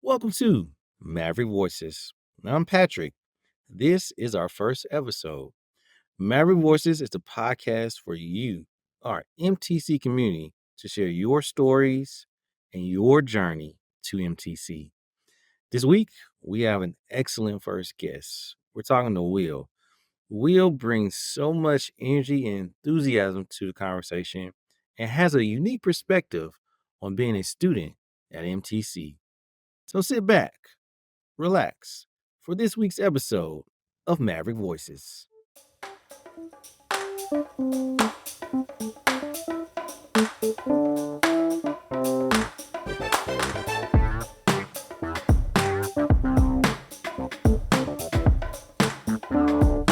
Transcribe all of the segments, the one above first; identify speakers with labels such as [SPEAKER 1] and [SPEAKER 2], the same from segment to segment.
[SPEAKER 1] Welcome to Maverick Voices. I'm Patrick. This is our first episode. Maverick Voices is the podcast for you, our MTC community, to share your stories and your journey to MTC. This week, we have an excellent first guest. We're talking to Will. Will brings so much energy and enthusiasm to the conversation and has a unique perspective on being a student at MTC. So sit back, relax for this week's episode of Maverick Voices.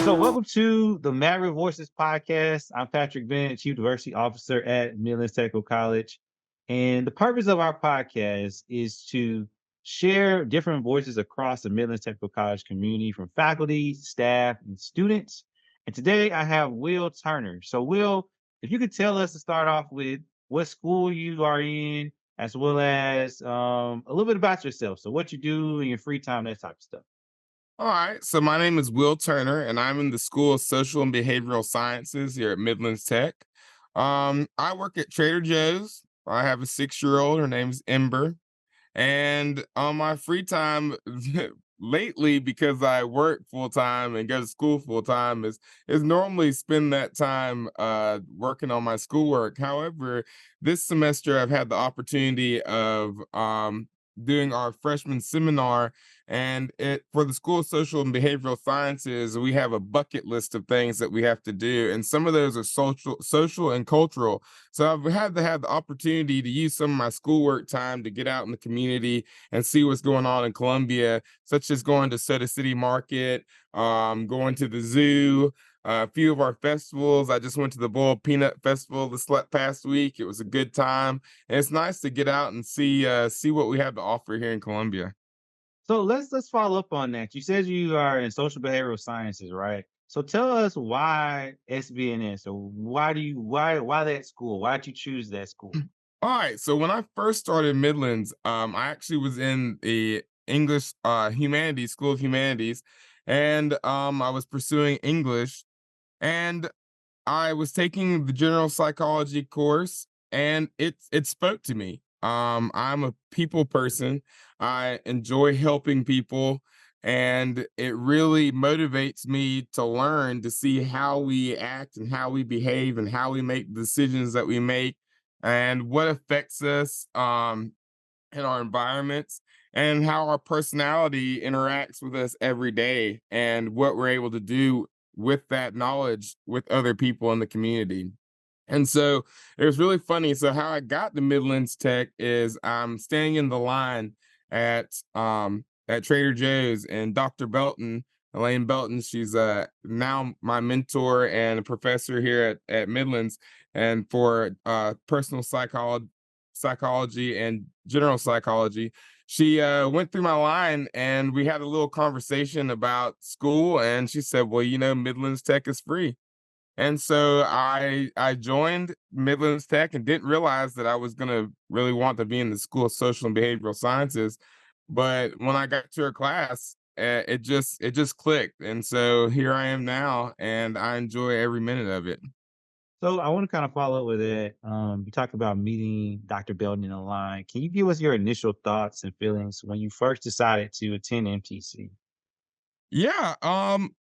[SPEAKER 1] So, welcome to the Maverick Voices podcast. I'm Patrick Bennett, Chief Diversity Officer at Midlands Technical College. And the purpose of our podcast is to share different voices across the Midlands Technical College community from faculty, staff, and students. And today I have Will Turner. So, Will, if you could tell us to start off with what school you are in, as well as a little bit about yourself. So, what you do in your free time, that type of stuff.
[SPEAKER 2] All right. So my name is Will Turner, and I'm in the School of Social and Behavioral Sciences here at Midlands Tech. I work at Trader Joe's. I have a 6-year-old. Her name's Ember. And on my free time lately, because I work full time and go to school full time, is normally spend that time working on my schoolwork. However, this semester I've had the opportunity of doing our freshman seminar, and it for the School of Social and Behavioral Sciences, we have a bucket list of things that we have to do, and some of those are social and cultural. So I've had to have the opportunity to use some of my schoolwork time to get out in the community and see what's going on in Columbia, such as going to Soda City Market, going to the zoo, a few of our festivals. I just went to the Boiled Peanut Festival this past week. It was a good time, and it's nice to get out and see what we have to offer here in Columbia.
[SPEAKER 1] So let's follow up on that. You said you are in social behavioral sciences, right? So tell us why SBNS, or why that school? Why did you choose that school?
[SPEAKER 2] All right. So when I first started Midlands, I actually was in the English humanities, School of Humanities, and I was pursuing English, and I was taking the general psychology course, and it spoke to me. I'm a people person. I enjoy helping people, and it really motivates me to learn to see how we act and how we behave and how we make the decisions that we make and what affects us in our environments and how our personality interacts with us every day and what we're able to do with that knowledge with other people in the community. And so it was really funny. So how I got to Midlands Tech is I'm standing in the line at Trader Joe's, and Dr. Belton, Elaine Belton, she's now my mentor and a professor here at Midlands and for personal psychology and general psychology. She went through my line and we had a little conversation about school, and she said, well, Midlands Tech is free. And so I joined Midlands Tech and didn't realize that I was gonna really want to be in the School of Social and Behavioral Sciences. But when I got to her class, it just clicked. And so here I am now, and I enjoy every minute of it.
[SPEAKER 1] So I want to kind of follow up with it. You talked about meeting Dr. Belden in the line. Can you give us your initial thoughts and feelings when you first decided to attend MTC?
[SPEAKER 2] Yeah,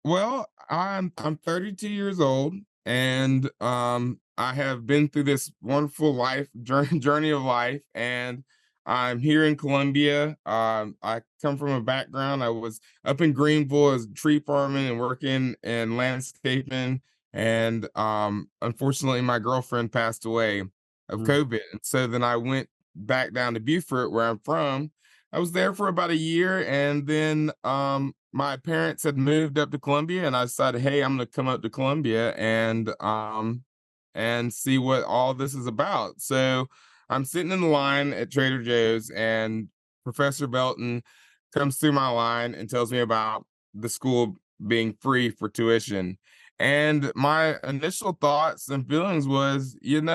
[SPEAKER 2] well, I'm 32 years old, and I have been through this wonderful life journey of life, and I'm here in Columbia. I come from a background. I was up in Greenville as tree farming and working in landscaping, and unfortunately, my girlfriend passed away of
[SPEAKER 1] Mm.
[SPEAKER 2] COVID, and so then I went back down to Beaufort, where I'm from. I was there for about a year, and then my parents had moved up to Columbia, and I decided, hey, I'm gonna come up to Columbia and see what all this is about. So I'm sitting in the line at Trader Joe's, and Professor Belton comes through my line and tells me about the school being free for tuition. And my initial thoughts and feelings was, when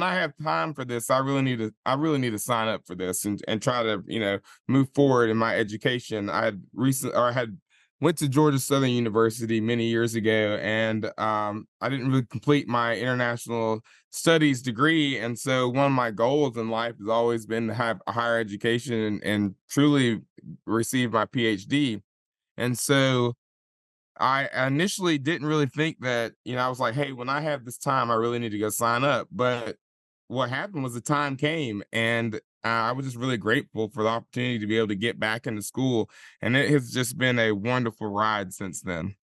[SPEAKER 2] I have time for this, I really need to sign up for this and try to, move forward in my education. I had went to Georgia Southern University many years ago, and I didn't really complete my international studies degree. And so one of my goals in life has always been to have a higher education and truly receive my PhD. And so I initially didn't really think that, I was like, hey, when I have this time, I really need to go sign up. But what happened was the time came, and I was just really grateful for the opportunity to be able to get back into school. And it has just been a wonderful ride since then.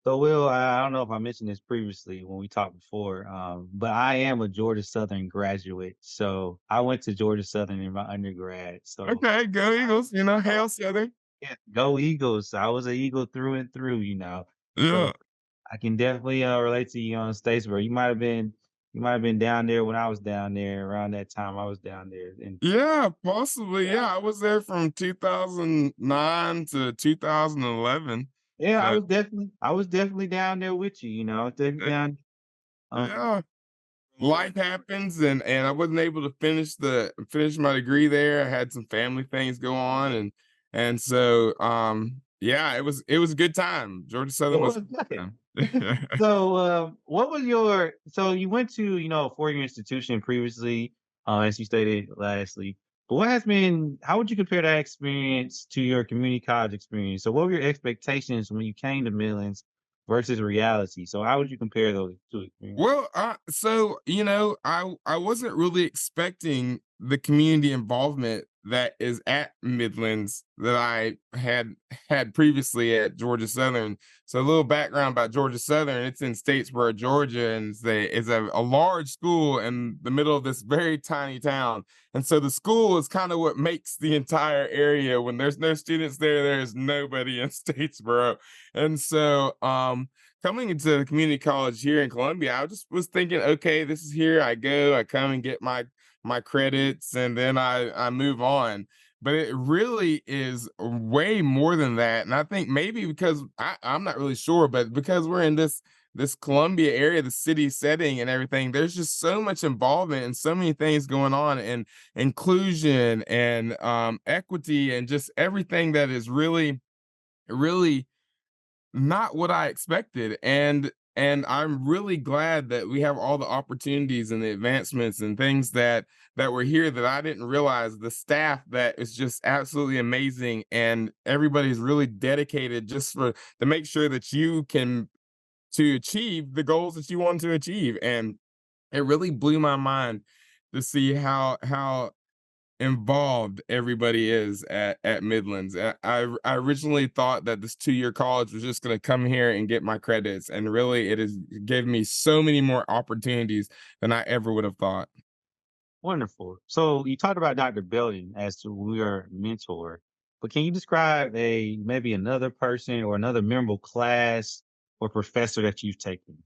[SPEAKER 1] So, Will, I don't know if I mentioned this previously when we talked before, but I am a Georgia Southern graduate. So I went to Georgia Southern in my undergrad. So
[SPEAKER 2] Okay, go Eagles,
[SPEAKER 1] I,
[SPEAKER 2] hail Southern.
[SPEAKER 1] yeah, go Eagles. I was an Eagle through and through, So
[SPEAKER 2] Yeah.
[SPEAKER 1] I can definitely relate to you on Statesboro. You might have been down there when I was down there around that time I was down there. And
[SPEAKER 2] Yeah, possibly. Yeah, I was there from 2009 to 2011.
[SPEAKER 1] yeah, I
[SPEAKER 2] So,
[SPEAKER 1] was definitely I was definitely down there with you, I was definitely
[SPEAKER 2] eh,
[SPEAKER 1] down. Um,
[SPEAKER 2] yeah, life happens, and I wasn't able to finish my degree there. I had some family things go on, and so yeah, it was a good time. Georgia
[SPEAKER 1] it
[SPEAKER 2] Southern was
[SPEAKER 1] was
[SPEAKER 2] a
[SPEAKER 1] good.
[SPEAKER 2] good time.
[SPEAKER 1] So, what was so you went to, a four-year institution previously, as you stated lastly, but how would you compare that experience to your community college experience? So what were your expectations when you came to Midlands versus reality? So how would you compare those two experiences?
[SPEAKER 2] Well, so I wasn't really expecting the community involvement that is at Midlands that I had previously at Georgia Southern. So a little background about Georgia Southern: it's in Statesboro, Georgia, and it's a large school in the middle of this very tiny town. And so the school is kind of what makes the entire area. When there's no students there, there's nobody in Statesboro. And so coming into the community college here in Columbia, I just was thinking, okay, this is here. I go, I come and get my credits, and then I move on. But it really is way more than that. And I think maybe because I'm not really sure, but because we're in this Columbia area, the city setting and everything, there's just so much involvement and so many things going on, and inclusion and equity and just everything that is really not what I expected, and I'm really glad that we have all the opportunities and the advancements and things that were here that I didn't realize. The staff that is just absolutely amazing, and everybody's really dedicated just for to make sure that you can to achieve the goals that you want to achieve. And it really blew my mind to see how involved everybody is at Midlands. I originally thought that this 2-year college was just going to come here and get my credits, and really it has given me so many more opportunities than I ever would have thought.
[SPEAKER 1] Wonderful. So you talked about Dr. Belton as to your mentor, but can you describe maybe another person or another memorable class or professor that you've taken?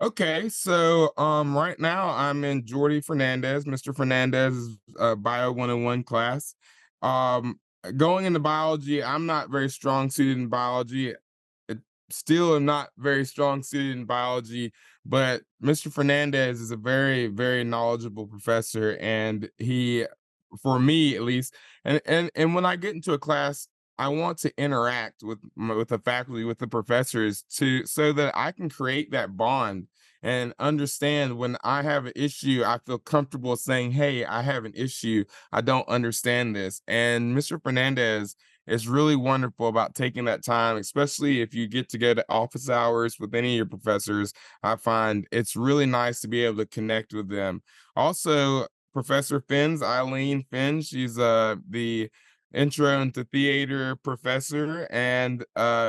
[SPEAKER 2] Okay, so right now I'm in Jordy Fernandez, Mr. Fernandez's Bio 101 class. Um, Going into biology, I'm not very strong suited in biology. It, Still am not very strong suited in biology, but Mr. Fernandez is a very, very knowledgeable professor, and he, for me at least, and when I get into a class, I want to interact with the faculty, with the professors, to so that I can create that bond and understand when I have an issue. I feel comfortable saying, "Hey, I have an issue. I don't understand this." And Mr. Fernandez is really wonderful about taking that time, especially if you get to go to office hours with any of your professors. I find it's really nice to be able to connect with them. Also, Professor Finn's Eileen Finn, she's the intro into theater professor, and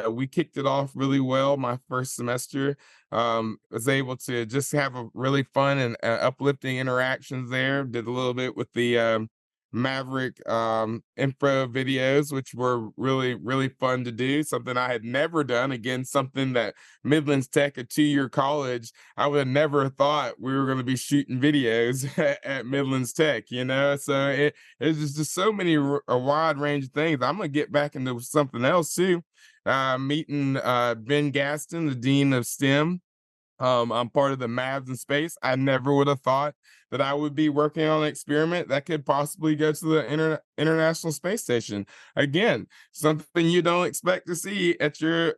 [SPEAKER 2] we kicked it off really well my first semester. Was able to just have a really fun and uplifting interactions there. Did a little bit with the Maverick info videos, which were really, really fun to do. Something I had never done. Again, something that Midlands Tech, a 2-year college, I would have never thought we were going to be shooting videos at Midlands Tech. So it's just so many, a wide range of things. I'm going to get back into something else too. meeting Ben Gaston, the dean of STEM. I'm part of the Mavs in space. I never would have thought that I would be working on an experiment that could possibly go to the International Space Station. Again, something you don't expect to see at your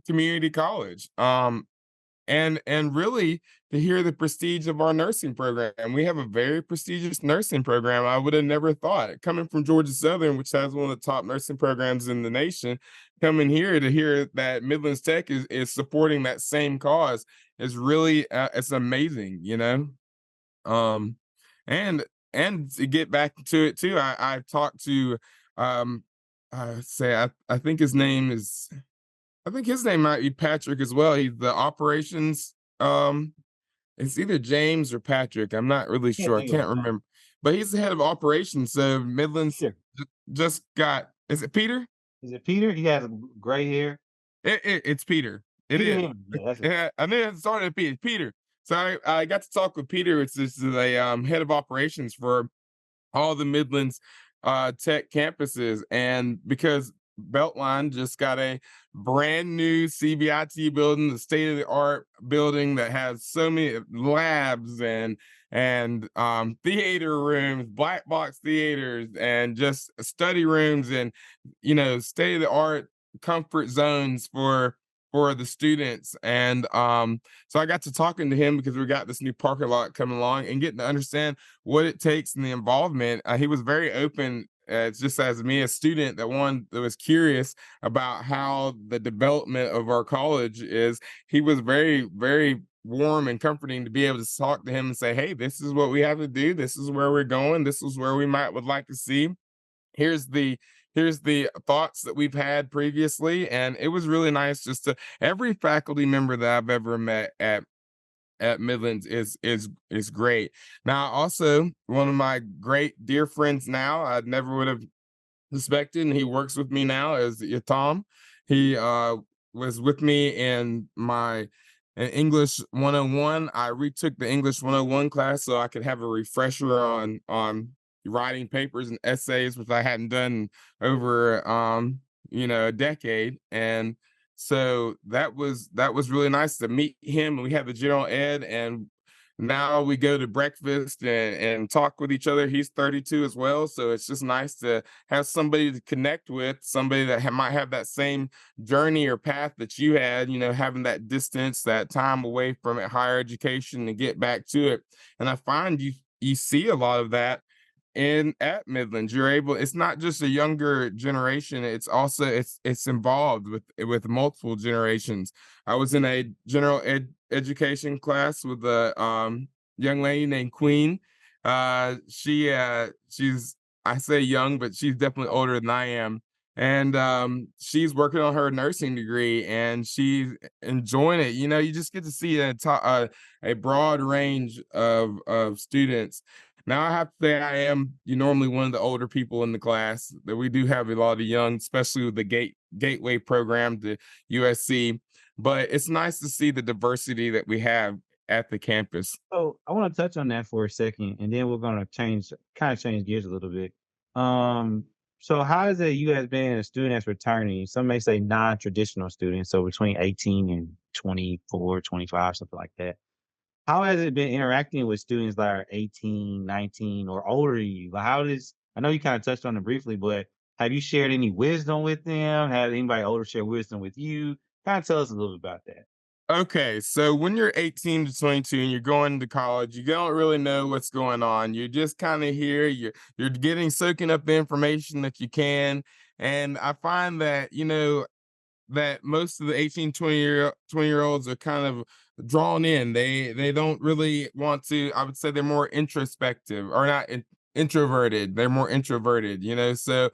[SPEAKER 2] community college. And really to hear the prestige of our nursing program. We have a very prestigious nursing program. I would have never thought, coming from Georgia Southern, which has one of the top nursing programs in the nation, coming here to hear that Midlands Tech is supporting that same cause is really it's amazing, you know. Um, and and to get back to it too, I talked to say I think his name is I think his name might be Patrick as well. He's the operations. It's either James or Patrick. I'm not really
[SPEAKER 1] Can't
[SPEAKER 2] sure. I
[SPEAKER 1] think of
[SPEAKER 2] can't remember. But he's the head of operations. So Midlands
[SPEAKER 1] Peter.
[SPEAKER 2] just got. Is it Peter?
[SPEAKER 1] Is it Peter? He has gray hair.
[SPEAKER 2] It's Peter. It
[SPEAKER 1] Peter
[SPEAKER 2] is.
[SPEAKER 1] Hammond. Yeah, that's it.
[SPEAKER 2] Yeah, I knew it started with Peter. Peter. So I got to talk with Peter. It's this is a head of operations for all the Midlands tech campuses. And because Beltline just got a brand new CBIT building, the state of the art building that has so many labs and theater rooms, black box theaters, and just study rooms, and state of the art comfort zones for the students. And so I got to talking to him because we got this new parking lot coming along and getting to understand what it takes and the involvement. He was very open, just as me, a student that was curious about how the development of our college is. He was very, very warm and comforting to be able to talk to him and say, "Hey, this is what we have to do. This is where we're going. This is where we might would like to see. Here's the." Here's the thoughts that we've had previously, and it was really nice just to every faculty member that I've ever met at Midlands is great. Now, also one of my great dear friends now, I never would have suspected, and he works with me now as Tom. He was with me in English 101. I retook the English 101 class so I could have a refresher on writing papers and essays, which I hadn't done over a decade. And so that was really nice to meet him. We had the general ed, and now we go to breakfast and talk with each other. He's 32 as well, so it's just nice to have somebody to connect with, somebody that might have that same journey or path that you had, having that distance, that time away from it, higher education, to get back to it. And I find you see a lot of that in at Midlands. You're able, it's not just a younger generation, it's also it's involved with multiple generations. I was in a education class with a young lady named Queen. She's, I say young, but she's definitely older than I am. And she's working on her nursing degree and she's enjoying it. You just get to see a broad range of students. Now I have to say I am normally one of the older people in the class. That we do have a lot of young, especially with the gateway program to USC. But it's nice to see the diversity that we have at the campus.
[SPEAKER 1] So I want to touch on that for a second, and then we're gonna change gears a little bit. Um, so how is it you guys been a student that's returning? Some may say non-traditional students, so between 18 and 24, 25, something like that. How has it been interacting with students that are 18, 19, or older than you? Like I know you kind of touched on it briefly, but have you shared any wisdom with them? Have anybody older share wisdom with you? Kind of tell us a little bit about that.
[SPEAKER 2] Okay, so when you're 18 to 22 and you're going to college, you don't really know what's going on. You're just kind of here. You're getting soaking up the information that you can. And I find that, that most of the 18, 20 year olds are kind of drawn in. They don't really want to, I would say they're more introspective, or not introverted. They're more introverted, so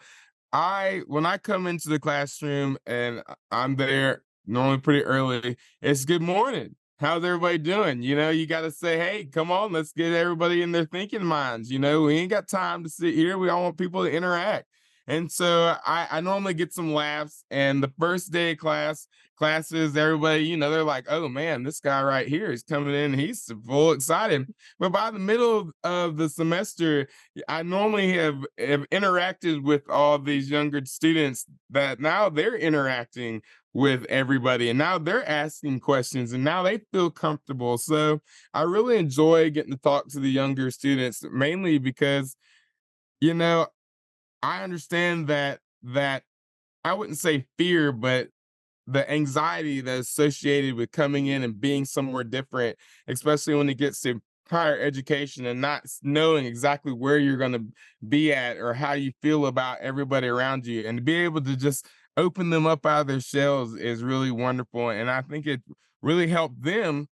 [SPEAKER 2] when I come into the classroom and I'm there normally pretty early, it's good morning. How's everybody doing? You got to say, hey, come on, let's get everybody in their thinking minds. We ain't got time to sit here. We all want people to interact. And so I normally get some laughs. And the first day of classes, everybody, they're like, oh man, this guy right here is coming in. He's full excited. But by the middle of the semester, I normally have interacted with all these younger students that now they're interacting with everybody, and now they're asking questions, and now they feel comfortable. So I really enjoy getting to talk to the younger students, mainly because, you know, I understand that I wouldn't say fear, but the anxiety that's associated with coming in and being somewhere different, especially when it gets to higher education and not knowing exactly where you're going to be at or how you feel about everybody around you, and to be able to just open them up out of their shells is really wonderful. And I think it really helped them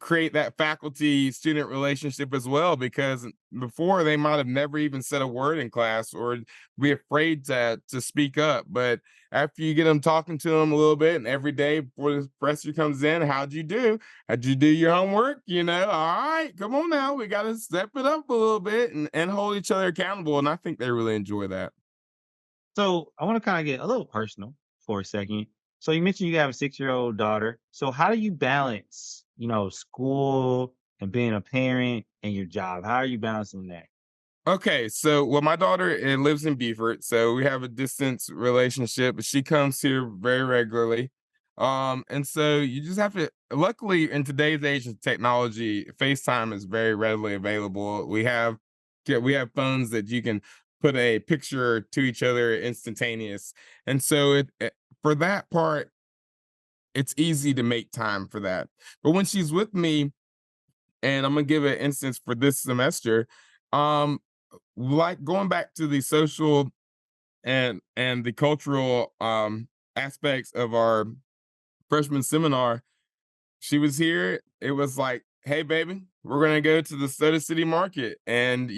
[SPEAKER 2] create that faculty student relationship as well, because before they might have never even said a word in class or be afraid to speak up. But after you get them talking to them a little bit, and every day before the professor comes in, how'd you do? How'd you do your homework? All right, come on now, we got to step it up a little bit and hold each other accountable, and I think they really enjoy that.
[SPEAKER 3] So I want to kind of get a little personal for a second. So you mentioned you have a 6-year-old daughter. So how do you balance, school and being a parent and your job? How are you balancing that?
[SPEAKER 2] Okay, so well, my daughter lives in Beaufort, so we have a distance relationship, but she comes here very regularly. And so you just have to, luckily in today's age of technology, FaceTime is very readily available. We have phones that you can put a picture to each other instantaneous. And so for that part, it's easy to make time for that. But when she's with me, and I'm gonna give an instance for this semester, um, like going back to the social and the cultural aspects of our freshman seminar, she was here. It was like, hey baby, we're gonna go to the Soda City Market. And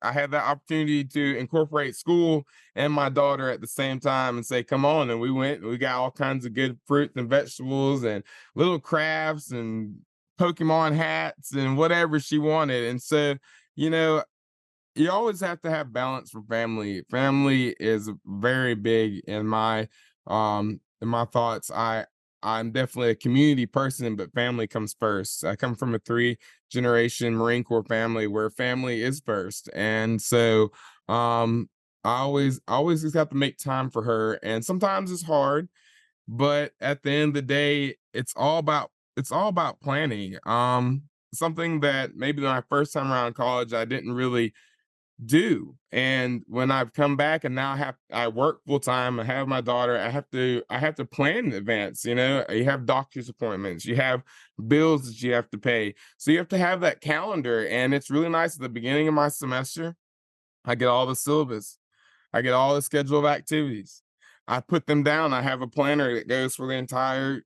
[SPEAKER 2] I had that opportunity to incorporate school and my daughter at the same time and say, come on. And we went, we got all kinds of good fruits and vegetables and little crafts and Pokemon hats and whatever she wanted. And so, you know, you always have to have balance for family. Family is very big in my thoughts. I'm definitely a community person, but family comes first. I come from a 3 generation Marine Corps family where family is first. And so I always just have to make time for her. And sometimes it's hard, but at the end of the day, it's all about planning. Something that maybe my first time around college I didn't really do. And when I've come back and now I work full time, I have my daughter, I have to plan in advance. You have doctor's appointments, you have bills that you have to pay. So you have to have that calendar. And it's really nice at the beginning of my semester. I get all the syllabus. I get all the schedule of activities. I put them down. I have a planner that goes for the entire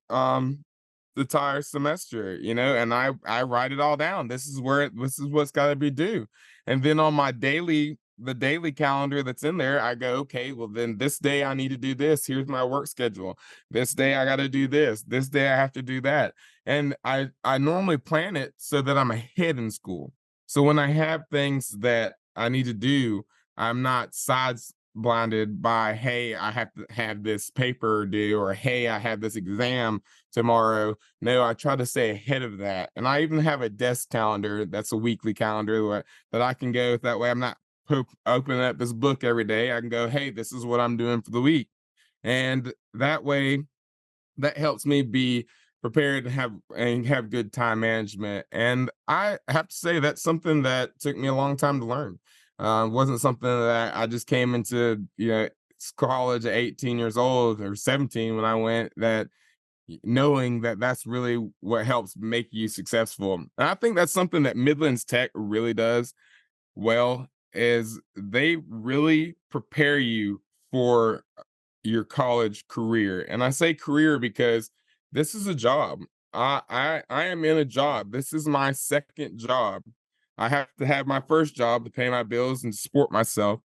[SPEAKER 2] semester, and I write it all down. This is what's got to be due. And then on the daily calendar that's in there, I go, okay, well then this day I need to do this. Here's my work schedule. This day I got to do this. This day I have to do that. And I normally plan it so that I'm ahead in school. So when I have things that I need to do, I'm not sides blinded by, hey, I have to have this paper due, or hey, I have this exam tomorrow. No, I try to stay ahead of that. And I even have a desk calendar that's a weekly calendar that I can go with. That way I'm not opening up this book every day. I can go, hey, this is what I'm doing for the week. And that way, that helps me be prepared to have good time management. And I have to say that's something that took me a long time to learn. Wasn't something that I just came into, college at 18 years old or 17 when I went, that knowing that that's really what helps make you successful. And I think that's something that Midlands Tech really does well, is they really prepare you for your college career. And I say career because this is a job. I am in a job. This is my second job. I have to have my first job to pay my bills and support myself.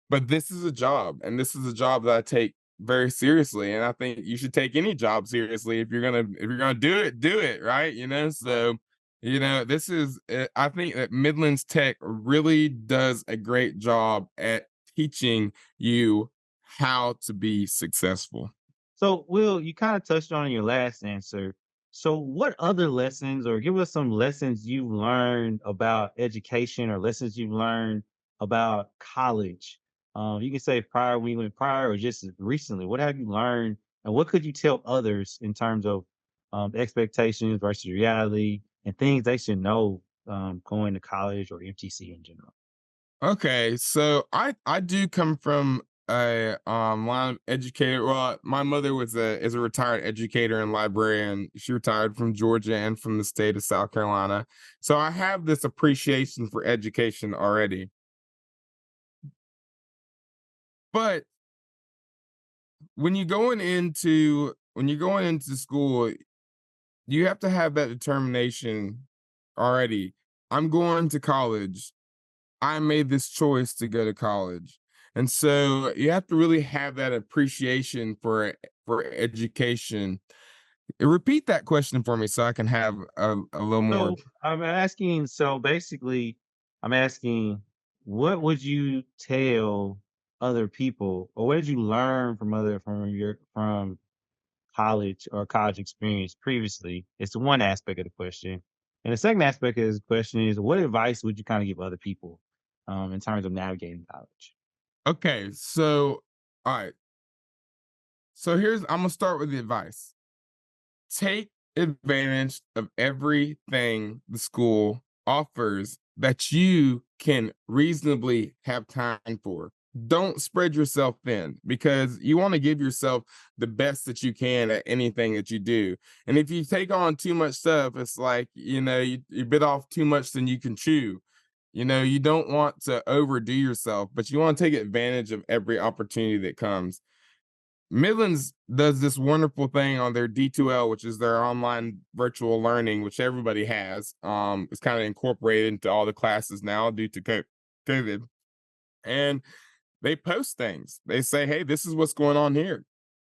[SPEAKER 2] But this is a job, and this is a job that I take very seriously. And I think you should take any job seriously. If you're gonna do it, right? So this is I think that Midlands Tech really does a great job at teaching you how to be successful.
[SPEAKER 3] So, Will, you kind of touched on in your last answer. So, what other lessons, or give us some lessons you've learned about education, or lessons you've learned about college? You can say prior, when you went prior, or just recently. What have you learned, and what could you tell others in terms of expectations versus reality, and things they should know going to college or MTC in general?
[SPEAKER 2] Okay, so I do come from a line of educator. Well, my mother was a is a retired educator and librarian. She retired from Georgia and from the state of South Carolina. So I have this appreciation for education already. But when you're going into school, you have to have that determination already. I'm going to college. I made this choice to go to college. And so you have to really have that appreciation for education. Repeat that question for me so I can have a little more.
[SPEAKER 3] So basically, I'm asking, what would you tell other people, or what did you learn from from college or college experience previously? It's the one aspect of the question. And the second aspect of the question is, what advice would you kind of give other people in terms of navigating college?
[SPEAKER 2] Okay, so all right. So I'm gonna start with the advice. Take advantage of everything the school offers that you can reasonably have time for. Don't spread yourself thin because you want to give yourself the best that you can at anything that you do. And if you take on too much stuff, it's like, you bit off too much than you can chew. You don't want to overdo yourself, but you want to take advantage of every opportunity that comes. Midlands does this wonderful thing on their D2L, which is their online virtual learning, which everybody has. It's kind of incorporated into all the classes now due to COVID. And they post things. They say, hey, this is what's going on here.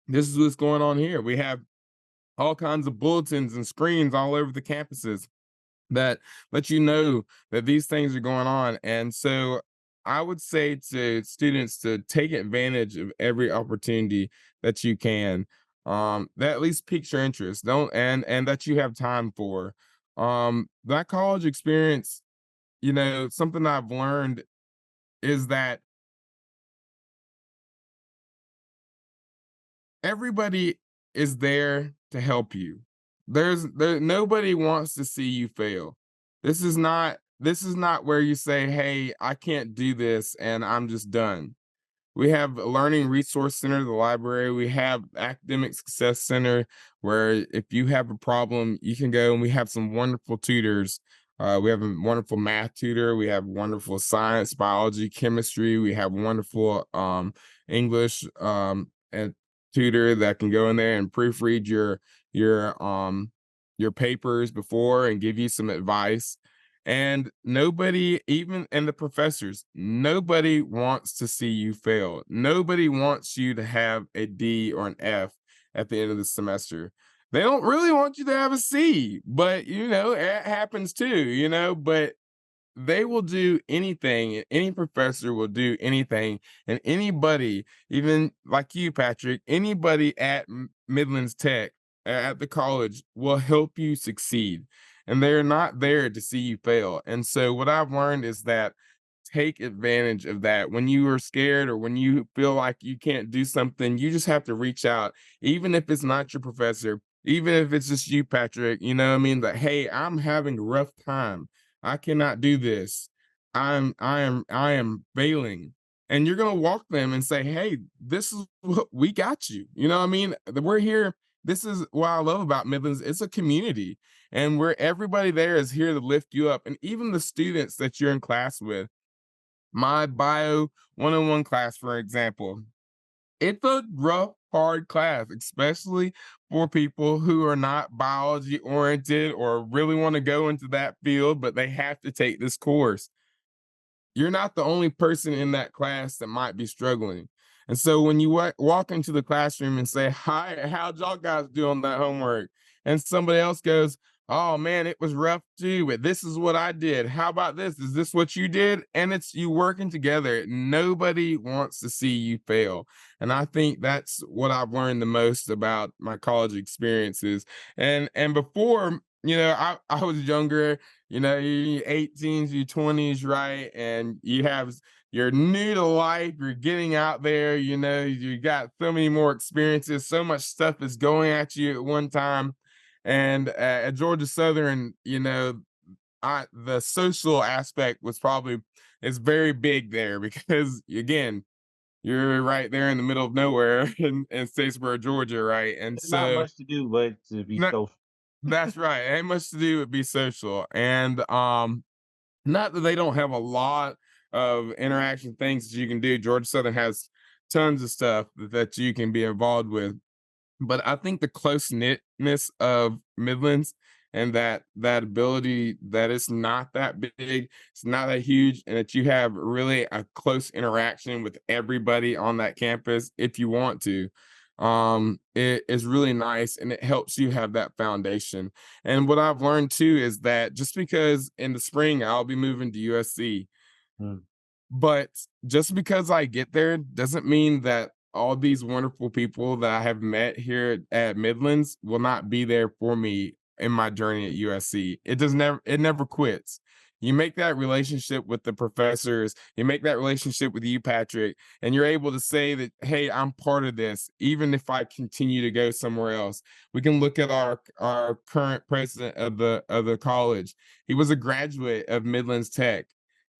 [SPEAKER 2] This is what's going on here. We have all kinds of bulletins and screens all over the campuses that let you know that these things are going on. And so I would say to students to take advantage of every opportunity that you can, that at least piques your interest. Don't and that you have time for. That college experience, something I've learned is that everybody is there to help you. Nobody wants to see you fail. This is not where you say, "Hey, I can't do this and I'm just done." We have a learning resource center, the library. We have academic success center where if you have a problem, you can go, and we have some wonderful tutors. We have a wonderful math tutor. We have wonderful science, biology, chemistry. We have wonderful English and tutor that can go in there and proofread your papers before and give you some advice. And nobody, even and the professors, nobody wants to see you fail. Nobody wants you to have a D or an F at the end of the semester. They don't really want you to have a C, but it happens too. But they will do anything, and any professor will do anything, and anybody, even like you, Patrick, anybody at Midlands Tech, at the college, will help you succeed. And they're not there to see you fail. And so, what I've learned is that take advantage of that. When you are scared or when you feel like you can't do something, you just have to reach out, even if it's not your professor, even if it's just you, Patrick. You know what I mean? That, hey, I'm having a rough time. I cannot do this. I am failing. And you're gonna walk them and say, hey, this is what we got you. You know what I mean? We're here. This is what I love about Midlands. It's a community, and where everybody there is here to lift you up. And even the students that you're in class with, my bio 101 class, for example, it's a rough, hard class, especially for people who are not biology oriented or really want to go into that field, but they have to take this course. You're not the only person in that class that might be struggling. And so when you walk into the classroom and say, hi, how'd y'all guys do on that homework? And somebody else goes, "Oh man, it was rough too, but this is what I did. How about this? Is this what you did?" And it's you working together. Nobody wants to see you fail. And I think that's what I've learned the most about my college experiences. And before, I was younger, you 18s, you 20s, right? And you're new to life, you're getting out there, you got so many more experiences, so much stuff is going at you at one time. And at Georgia Southern, the social aspect was probably is very big there because again, you're right there in the middle of nowhere in Statesboro, Georgia, right? And
[SPEAKER 3] There's not
[SPEAKER 2] so
[SPEAKER 3] much to do but to be
[SPEAKER 2] not,
[SPEAKER 3] social.
[SPEAKER 2] that's right. Ain't much to do but be social. And not that they don't have a lot of interaction things that you can do. Georgia Southern has tons of stuff that you can be involved with, but I think the close knitness of Midlands and that ability that it's not that big, it's not that huge, and that you have really a close interaction with everybody on that campus if you want to. It is really nice and it helps you have that foundation. And what I've learned too is that just because in the spring I'll be moving to USC,
[SPEAKER 3] Mm.
[SPEAKER 2] but just because I get there doesn't mean that all these wonderful people that I have met here at Midlands will not be there for me in my journey at USC. It never quits. You make that relationship with the professors, you make that relationship with you, Patrick, and you're able to say that, hey, I'm part of this, even if I continue to go somewhere else. We can look at our current president of the college. He was a graduate of Midlands Tech.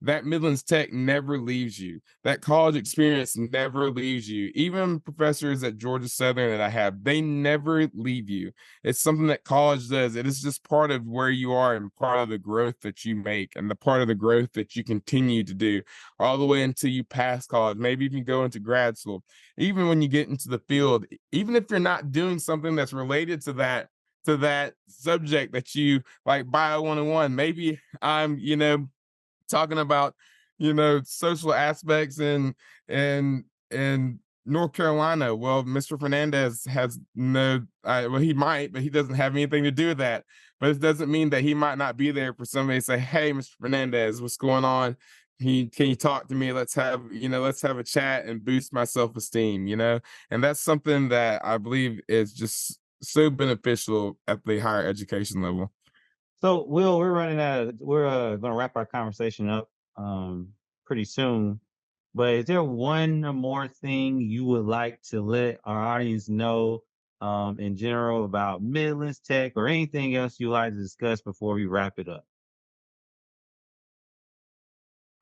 [SPEAKER 2] That Midlands Tech never leaves you. That college experience never leaves you. Even professors at Georgia Southern that I have, they never leave you. It's something that college does. It is just part of where you are and part of the growth that you make and the part of the growth that you continue to do all the way until you pass college. Maybe even go into grad school. Even when you get into the field, even if you're not doing something that's related to that subject that you like bio 101, maybe I'm, talking about social aspects in North Carolina. Well, Mr. Fernandez has no well, he might, but he doesn't have anything to do with that. But it doesn't mean that he might not be there for somebody to say, hey, Mr. Fernandez, what's going on? Can you talk to me? Let's have a chat and boost my self-esteem, and that's something that I believe is just so beneficial at the higher education level.
[SPEAKER 3] So, Will, we're running out of, we're going to wrap our conversation up pretty soon. But is there one more thing you would like to let our audience know in general about Midlands Tech or anything else you'd like to discuss before we wrap it up?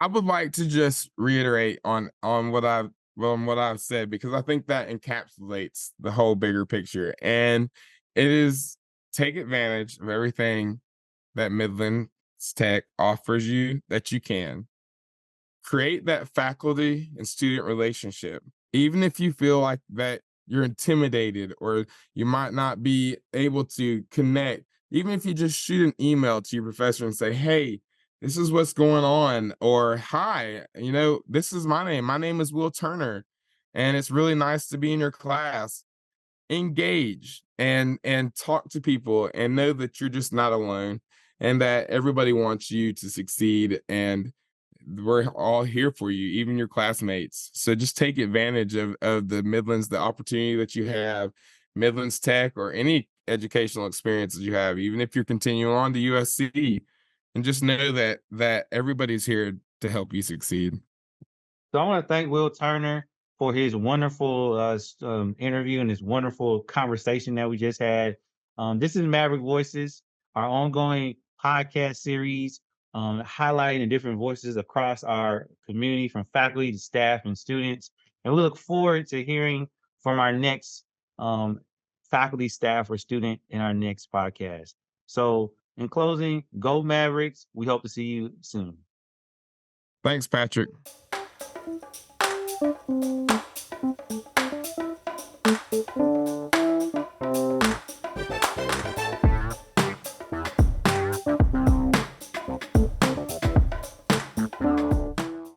[SPEAKER 2] I would like to just reiterate on what I've said because I think that encapsulates the whole bigger picture. And it is take advantage of everything that Midlands Tech offers you that you can. Create that faculty and student relationship. Even if you feel like that you're intimidated or you might not be able to connect, even if you just shoot an email to your professor and say, hey, this is what's going on, or hi, this is my name. My name is Will Turner, and it's really nice to be in your class. Engage and talk to people and know that you're just not alone and that everybody wants you to succeed, and we're all here for you, even your classmates. So just take advantage of the Midlands, the opportunity that you have, Midlands Tech, or any educational experiences you have, even if you're continuing on to USC, and just know that everybody's here to help you succeed.
[SPEAKER 3] So I want to thank Will Turner for his wonderful interview and this wonderful conversation that we just had. This is Maverick Voices, our ongoing podcast series, highlighting the different voices across our community, from faculty to staff and students. And we look forward to hearing from our next um, faculty, staff, or student in our next podcast. So, in closing, go Mavericks. We hope to see you soon.
[SPEAKER 2] Thanks, Patrick.